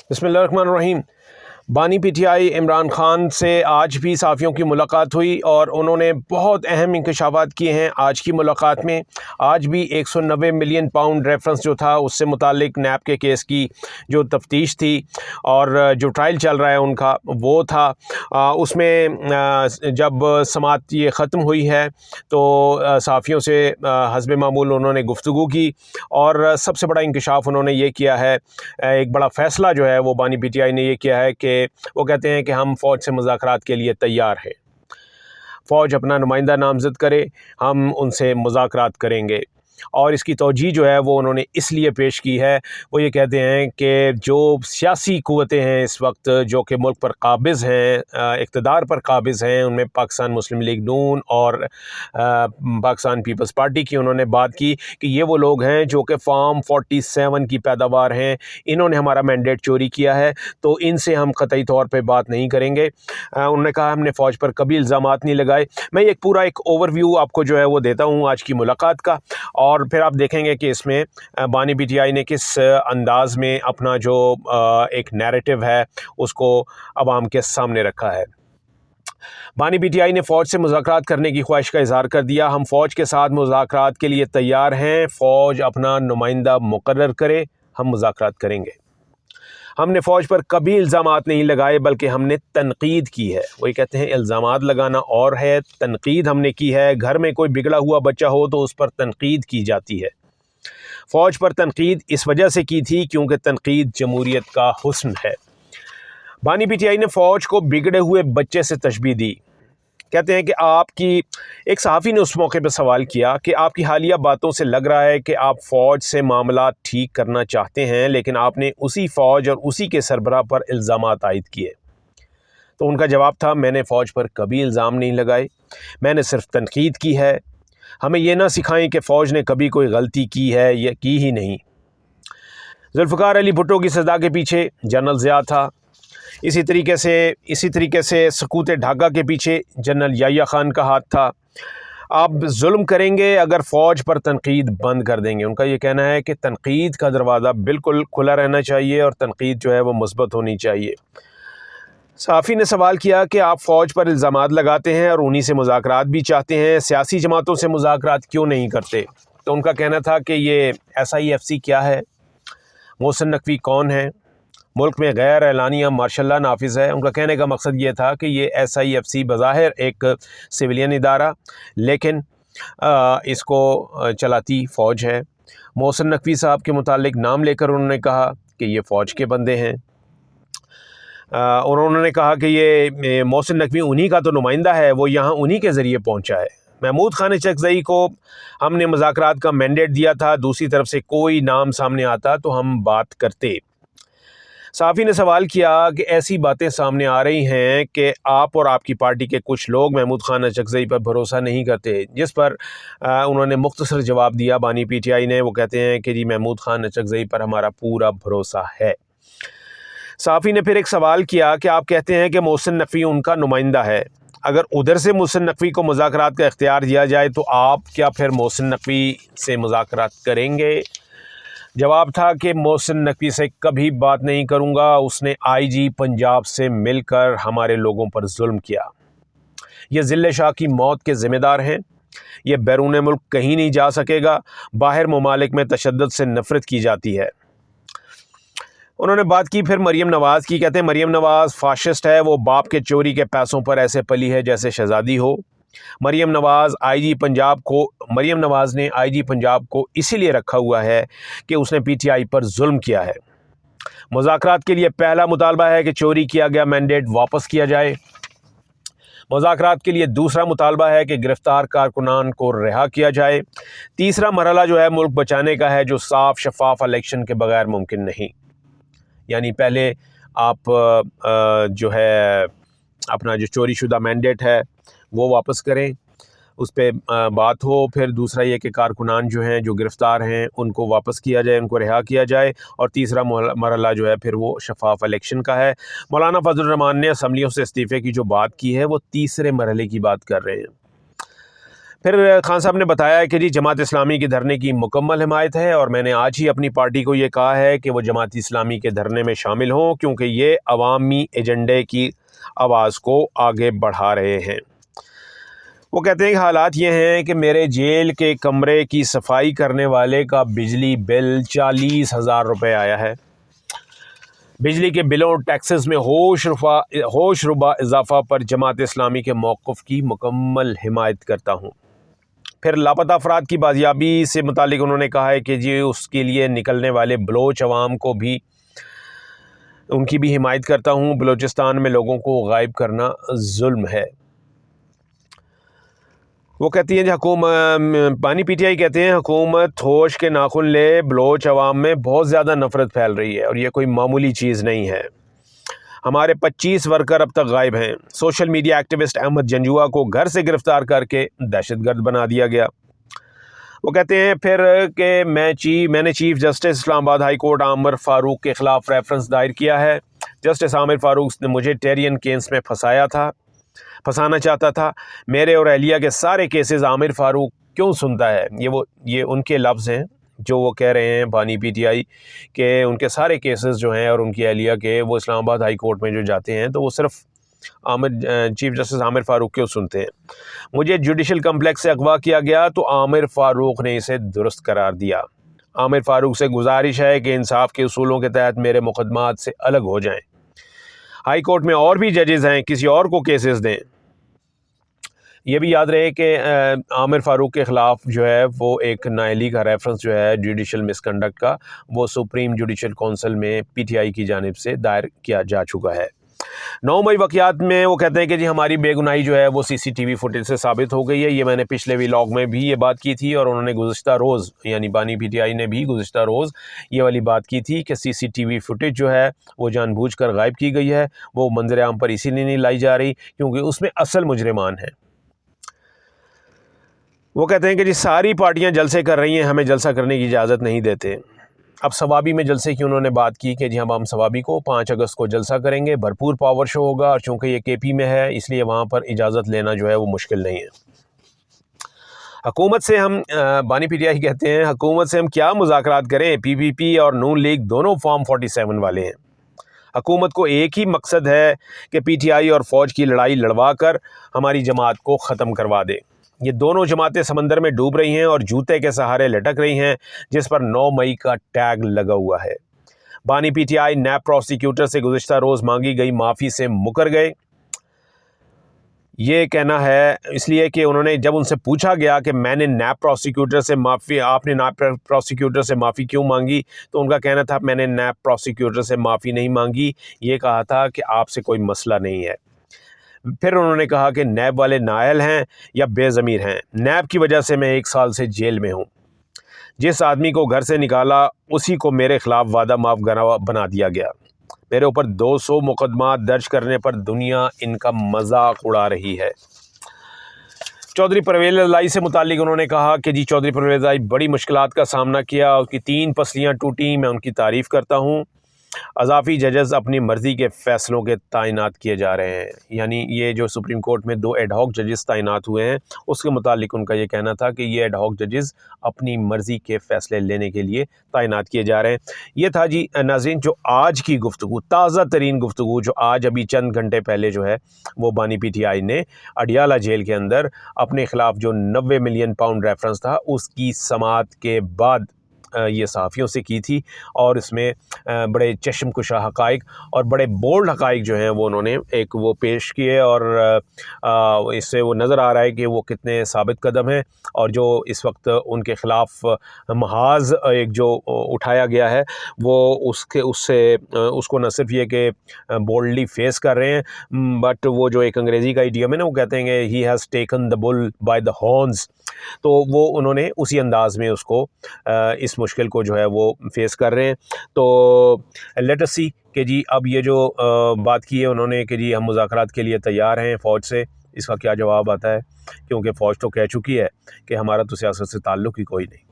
बिस्मिल्लाहिर्रहमानिर्रहीम। बानी पीटीआई इमरान खान से आज भी सहाफ़ियों की मुलाकात हुई और उन्होंने बहुत अहम इंकशाफात किए हैं। आज की मुलाकात में आज भी 190 मिलियन पाउंड रेफरेंस जो था उससे मुतालिक नैब के केस की जो तफ्तीश थी और जो ट्रायल चल रहा है उनका वो था। उसमें जब समाअत ये ख़त्म हुई है तो सहाफ़ियों से हस्ब मामूल उन्होंने गुफ्तगू की और सबसे बड़ा इंकशाफ उन्होंने ये किया है, एक बड़ा फ़ैसला जो है वो बानी पीटीआई ने ये किया है कि वो कहते हैं कि हम फ़ौज से मुज़ाकरात के लिए तैयार हैं। फ़ौज अपना नुमाइंदा नामज़द करे, हम उनसे मुज़ाकरात करेंगे। और इसकी तौजीह जो है वो उन्होंने इसलिए पेश की है, वो ये कहते हैं कि जो सियासी क़ुव्वतें हैं इस वक्त जो कि मुल्क पर काबिज़ हैं, इक़्तिदार पर काबिज़ हैं, उनमें पाकिस्तान मुस्लिम लीग नून और पाकिस्तान पीपल्स पार्टी की उन्होंने बात की कि ये वो लोग हैं जो कि फॉर्म 47 की पैदावार हैं, इन्होंने हमारा मैंडेट चोरी किया है, तो इनसे हम क़तई तौर पर बात नहीं करेंगे। उन्होंने कहा हमने फ़ौज पर कभी इल्ज़ामात नहीं लगाए। मैं एक ओवरव्यू आपको जो है वो देता हूँ आज की मुलाकात का, और फिर आप देखेंगे कि इसमें बानी पीटीआई ने किस अंदाज़ में अपना जो एक नैरेटिव है उसको अवाम के सामने रखा है। बानी पीटीआई ने फ़ौज से मुज़ाकरात करने की ख्वाहिश का इज़हार कर दिया। हम फ़ौज के साथ मुज़ाकरात के लिए तैयार हैं, फ़ौज अपना नुमाइंदा मुकर्रर करे, हम मुज़ाकरात करेंगे। हमने फ़ौज पर कभी इल्ज़ामात नहीं लगाए बल्कि हमने तनकीद की है। वही कहते हैं इल्ज़ामात लगाना और है, तनकीद हमने की है। घर में कोई बिगड़ा हुआ बच्चा हो तो उस पर तनकीद की जाती है। फ़ौज पर तनकीद इस वजह से की थी क्योंकि तनकीद जमहूरियत का हुस्न है। बानी पीटीआई ने फ़ौज को बिगड़े हुए बच्चे से तशबीह दी। कहते हैं कि आपकी एक सहाफ़ी ने उस मौके पर सवाल किया कि आपकी हालिया बातों से लग रहा है कि आप फ़ौज से मामला ठीक करना चाहते हैं, लेकिन आपने उसी फ़ौज और उसी के सरबराह पर इल्ज़ामात आयद किए। तो उनका जवाब था, मैंने फ़ौज पर कभी इल्ज़ाम नहीं लगाए, मैंने सिर्फ तनकीद की है। हमें यह ना सिखाएं कि फ़ौज ने कभी कोई गलती की है या की ही नहीं। जुल्फ़िकार अली भुट्टो की सज़ा के पीछे जनरल ज़िया था। इसी तरीके से सकूत ढाका के पीछे जनरल याह्या खान का हाथ था। आप जुल्म करेंगे अगर फ़ौज पर तनकीद बंद कर देंगे। उनका ये कहना है कि तनकीद का दरवाज़ा बिल्कुल खुला रहना चाहिए और तनकीद जो है वो मुस्बत होनी चाहिए। सहाफ़ी ने सवाल किया कि आप फ़ौज पर इल्ज़ामात लगाते हैं और उन्हीं से मुज़ाकरात भी चाहते हैं, सियासी जमातों से मुज़ाकरात क्यों नहीं करते? तो उनका कहना था कि ये SIFC क्या है, मोहसिन नकवी कौन है, मुल्क में गैर एलानिया मार्शल लॉ नाफिज़ है। उनका कहने का मकसद ये था कि ये SIFC बज़ाहिर एक सिविलियन इदारा, लेकिन इसको चलाती फ़ौज है। मोहसिन नकवी साहब के मुतालिक नाम लेकर उन्होंने कहा कि ये फ़ौज के बंदे हैं। और उन्होंने कहा कि ये मोहसिन नकवी उन्हीं का तो नुमाइंदा है, वो यहाँ उन्हीं के ज़रिए पहुँचा है। महमूद खान चकज़ई को हमने मुज़ाकरात का मैंडेट दिया था, दूसरी तरफ से कोई नाम सामने आता तो हम बात करते। सहाफ़ी ने सवाल किया कि ऐसी बातें सामने आ रही हैं कि आप और आपकी पार्टी के कुछ लोग महमूद खान चकज़ई पर भरोसा नहीं करते, जिस पर उन्होंने मुख्तसर जवाब दिया बानी पीटीआई ने। वो कहते हैं कि जी महमूद खान चकज़ई पर हमारा पूरा भरोसा है। सहाफ़ी ने फिर एक सवाल किया कि आप कहते हैं कि मोहसिन नकवी उनका नुमाइंदा है, अगर उधर से मोहसिन नकवी को मुज़ाकरात का इख्तियार दिया जाए तो आप क्या फिर मोहसिन नकवी से मुज़ाकरात करेंगे? जवाब था कि मोहसिन नकवी से कभी बात नहीं करूँगा, उसने IG पंजाब से मिलकर हमारे लोगों पर जुल्म किया। ये ज़िले शाह की मौत के ज़िम्मेदार हैं। ये बैरून मुल्क कहीं नहीं जा सकेगा। बाहर ममालिक में तशद्दुद से नफ़रत की जाती है। उन्होंने बात की फिर मरीम नवाज़ की। कहते हैं मरीम नवाज़ फ़ाशिस्ट है, वो बाप के चोरी के पैसों पर ऐसे पली है जैसे शहज़ादी हो। मरीम नवाज़ ने IG पंजाब को इसीलिए रखा हुआ है कि उसने PTI पर जुल्म किया है। मुज़ाकरात के लिए पहला मुतालबा है कि चोरी किया गया मैंडेट वापस किया जाए। मुज़ाकरात के लिए दूसरा मुतालबा है कि गिरफ़्तार कारकुनान को रिहा किया जाए। तीसरा मरहला जो है मुल्क बचाने का है, जो साफ़ शफ़ाफ़ इलेक्शन के बगैर मुमकिन नहीं। यानी पहले आप जो है अपना जो चोरी शुदा मैंडेट है वो वापस करें, उस पर बात हो। फिर दूसरा ये कि कारकुनान जो हैं जो गिरफ़्तार हैं उनको वापस किया जाए, उनको रिहा किया जाए। और तीसरा मरहला जो है फिर वो शफ़ाफ़ इलेक्शन का है। मौलाना फजल रहमान ने असम्बलियों से इस्तीफ़े की जो बात की है वो तीसरे मरहले की बात कर रहे हैं। پھر خان صاحب نے بتایا کہ جی جماعت اسلامی کے دھرنے کی مکمل حمایت ہے اور میں نے آج ہی اپنی پارٹی کو یہ کہا ہے کہ وہ جماعت اسلامی کے دھرنے میں شامل ہوں کیونکہ یہ عوامی ایجنڈے کی آواز کو آگے بڑھا رہے ہیں۔ وہ کہتے ہیں کہ حالات یہ ہیں کہ میرے جیل کے کمرے کی صفائی کرنے والے کا بجلی بل 40,000 روپے آیا ہے۔ بجلی کے بلوں اور ٹیکسز میں ہوش ربا اضافہ پر جماعت اسلامی کے موقف کی مکمل حمایت کرتا ہوں۔ پھر لاپتہ افراد کی بازیابی سے متعلق انہوں نے کہا ہے کہ جی اس کے لیے نکلنے والے بلوچ عوام کو بھی ان کی بھی حمایت کرتا ہوں۔ بلوچستان میں لوگوں کو غائب کرنا ظلم ہے۔ وہ کہتی ہیں جی بانی پی ٹی آئی کہتے ہیں حکومت ہوش کے ناخن لے، بلوچ عوام میں بہت زیادہ نفرت پھیل رہی ہے اور یہ کوئی معمولی چیز نہیں ہے۔ ہمارے 25 ورکر اب تک غائب ہیں۔ Social media activist Ahmad Janjua کو گھر سے گرفتار کر کے دہشت گرد بنا دیا گیا۔ وہ کہتے ہیں پھر کہ میں نے چیف جسٹس اسلام آباد ہائی کورٹ عامر فاروق کے خلاف ریفرنس دائر کیا ہے۔ جسٹس عامر فاروق نے مجھے ٹیرین کیس میں پھنسانا چاہتا تھا۔ میرے اور اہلیہ کے سارے کیسز عامر فاروق کیوں سنتا ہے؟ یہ ان کے لفظ ہیں جو وہ کہہ رہے ہیں بانی پی ٹی آئی کہ ان کے سارے کیسز جو ہیں اور ان کی اہلیہ کے وہ اسلام آباد ہائی کورٹ میں جو جاتے ہیں تو وہ صرف چیف جسٹس عامر فاروق کیوں سنتے ہیں۔ مجھے جوڈیشل کمپلیکس سے اغوا کیا گیا تو عامر فاروق نے اسے درست قرار دیا۔ عامر فاروق سے گزارش ہے کہ انصاف کے اصولوں کے تحت میرے مقدمات سے الگ ہو جائیں۔ ہائی کورٹ میں اور بھی ججز ہیں، کسی اور کو کیسز دیں۔ یہ بھی یاد رہے کہ عامر فاروق کے خلاف جو ہے وہ ایک نااہلی کا ریفرنس جو ہے جوڈیشل مس کنڈکٹ کا وہ سپریم جوڈیشل کونسل میں پی ٹی آئی کی جانب سے دائر کیا جا چکا ہے۔ 9 مئی واقعات میں وہ کہتے ہیں کہ جی ہماری بے گناہی جو ہے وہ سی سی ٹی وی فوٹیج سے ثابت ہو گئی ہے۔ یہ میں نے پچھلے ولاگ میں بھی یہ بات کی تھی اور انہوں نے گزشتہ روز یعنی بانی پی ٹی آئی نے بھی گزشتہ روز یہ والی بات کی تھی کہ سی سی ٹی وی فوٹیج جو ہے وہ جان بوجھ کر غائب کی گئی ہے۔ وہ منظر عام پر اسی لیے نہیں لائی جا رہی کیونکہ اس میں اصل مجرمان ہیں۔ وہ کہتے ہیں کہ جی ساری پارٹیاں جلسے کر رہی ہیں، ہمیں جلسہ کرنے کی اجازت نہیں دیتے۔ اب ثوابی میں جلسے کی انہوں نے بات کی کہ جی ہم ثوابی کو 5 اگست کو جلسہ کریں گے، بھرپور پاور شو ہوگا اور چونکہ یہ کے پی میں ہے اس لیے وہاں پر اجازت لینا جو ہے وہ مشکل نہیں ہے۔ حکومت سے ہم بانی پی ٹی آئی کہتے ہیں حکومت سے ہم کیا مذاکرات کریں، پی پی پی اور نون لیگ دونوں فارم 47 والے ہیں۔ حکومت کو ایک ہی مقصد ہے کہ پی ٹی آئی اور فوج کی لڑائی لڑوا کر ہماری جماعت کو ختم کروا دے۔ یہ دونوں جماعتیں سمندر میں ڈوب رہی ہیں اور جوتے کے سہارے لٹک رہی ہیں جس پر 9 مئی کا ٹیگ لگا ہوا ہے۔ بانی P T I NAB prosecutor سے گزشتہ روز مانگی گئی معافی سے مکر گئے۔ یہ کہنا ہے اس لیے کہ انہوں نے جب ان سے پوچھا گیا کہ میں نے نیب پروسیکیوٹر سے معافی آپ نے نیب پروسیکیوٹر سے معافی کیوں مانگی تو ان کا کہنا تھا میں نے نیب پروسیکیوٹر سے معافی نہیں مانگی، یہ کہا تھا کہ آپ سے کوئی مسئلہ نہیں ہے۔ پھر انہوں نے کہا کہ نیب والے نااہل ہیں یا بے ضمیر ہیں، نیب کی وجہ سے میں 1 سال سے جیل میں ہوں۔ جس آدمی کو گھر سے نکالا اسی کو میرے خلاف وعدہ معاف گواہ بنا دیا گیا۔ میرے اوپر 200 مقدمات درج کرنے پر دنیا ان کا مذاق اڑا رہی ہے۔ چودھری پرویز الہی سے متعلق انہوں نے کہا کہ جی چودھری پرویز الہی بڑی مشکلات کا سامنا کیا، اس کی 3 پسلیاں ٹوٹیں، میں ان کی تعریف کرتا ہوں۔ اضافی ججز اپنی مرضی کے فیصلوں کے تعینات کیے جا رہے ہیں، یعنی یہ جو سپریم کورٹ میں 2 ایڈ ہاک ججز تعینات ہوئے ہیں اس کے متعلق ان کا یہ کہنا تھا کہ یہ ایڈ ہاک ججز اپنی مرضی کے فیصلے لینے کے لیے تعینات کیے جا رہے ہیں۔ یہ تھا جی ناظرین جو آج کی گفتگو، تازہ ترین گفتگو جو آج ابھی چند گھنٹے پہلے جو ہے وہ بانی پی ٹی آئی نے اڈیالہ جیل کے اندر اپنے خلاف جو 90 ملین پاؤنڈ ریفرنس تھا اس کی سماعت کے بعد یہ صحافیوں سے کی تھی اور اس میں بڑے چشم کشا حقائق اور بڑے بولڈ حقائق جو ہیں وہ انہوں نے وہ پیش کیے اور اس سے وہ نظر آ رہا ہے کہ وہ کتنے ثابت قدم ہیں اور جو اس وقت ان کے خلاف محاذ ایک جو اٹھایا گیا ہے وہ اس کو نہ صرف یہ کہ بولڈلی فیس کر رہے ہیں بٹ وہ جو ایک انگریزی کا ایڈیم ہے نا وہ کہتے ہیں کہ he has taken the bill by the horns, تو وہ انہوں نے اسی انداز میں اس کو اس مشکل کو جو ہے وہ فیس کر رہے ہیں۔ تو لیٹ اس سی کہ جی اب یہ جو بات کی ہے انہوں نے کہ جی ہم مذاکرات کے لیے تیار ہیں فوج سے، اس کا کیا جواب آتا ہے کیونکہ فوج تو کہہ چکی ہے کہ ہمارا تو سیاست سے تعلق ہی کوئی نہیں۔